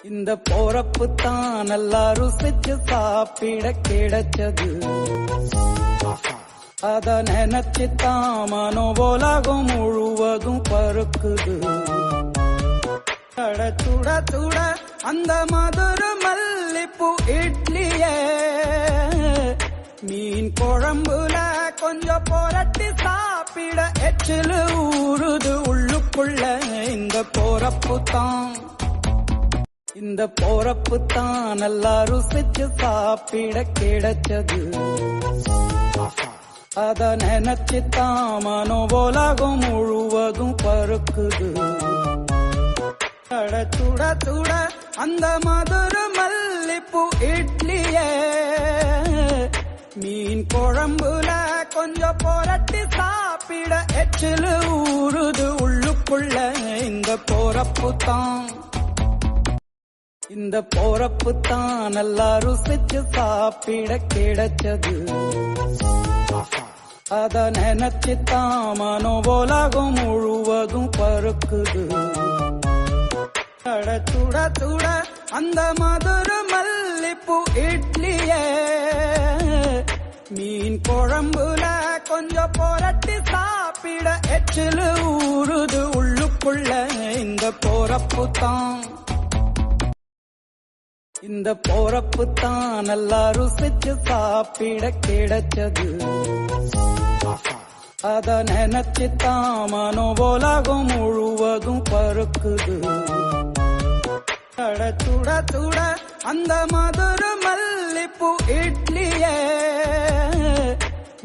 இந்த போறப்பு தான் நல்லா ருசிச்சு சாப்பிட கிடைச்சது. அத நினைச்சுத்தான் மனோபோலாகும் முழுவதும் பருக்குது. சுட சுட அந்த மதுர மல்லிப்பூ இட்லியே மீன் குழம்புல கொஞ்சம் புரட்டி சாப்பிட எச்சிலு ஊறுது உள்ளுக்குள்ள. இந்த போறப்பு தான் நல்லா ருசிச்சு சாப்பிட கிடைச்சது. அத நினைச்சுத்தான் மனோபோலாகும் முழுவதும் பருக்குது. சுட சுட அந்த மதுர மல்லிப்பூ இட்லியே மீன் குழம்புல கொஞ்சம் புரட்டி சாப்பிட எச்சிலு ஊறுது உள்ளுக்குள்ள. இந்த போறப்பு தான் நல்லா ருசிச்சு சாப்பிட கிடைச்சது. அத நினைச்சுத்தான் மனோபோலாகும் முழுவதும் பருக்குது. சுட சுட அந்த மதுர மல்லிப்பூ இட்லியே மீன் குழம்புல கொஞ்சம் புரட்டி சாப்பிட எச்சிலு ஊறுது உள்ளுக்குள்ள. இந்த போறப்பு தான் நல்லா ருசிச்சு சாப்பிட கிடைச்சது. அத நினைச்சுத்தான் மனோபோலாகும் முழுவதும் பருக்குது. சுட சுட அந்த மதுர மல்லிப்பூ இட்லியே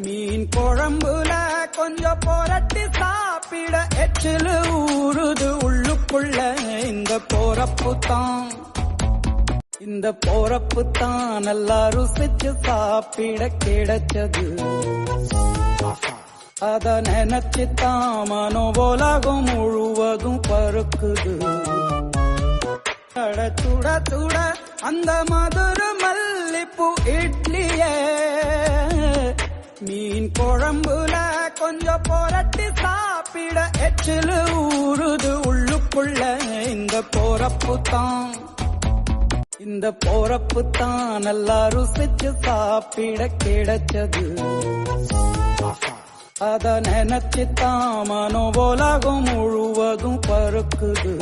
மீன் குழம்புல கொஞ்சம் புரட்டி சாப்பிட எச்சிலு ஊறுது உள்ளுக்குள்ள. இந்த போறப்பு தான் நல்லா ருசிச்சு சாப்பிட கிடைச்சது. அத நினைச்சுத்தான் மனோபோலாகும் முழுவதும் பருக்குது. சுட சுட அந்த மதுர மல்லிப்பூ இட்லியே மீன் குழம்புல கொஞ்சம் புரட்டி சாப்பிட எச்சிலு ஊறுது உள்ளுக்குள்ள. இந்த போறப்பு தான் நல்லா ருசிச்சு சாப்பிட கிடைச்சது. அத நினைச்சுத்தான் மனோபோலாகும் முழுவதும் பருக்குது.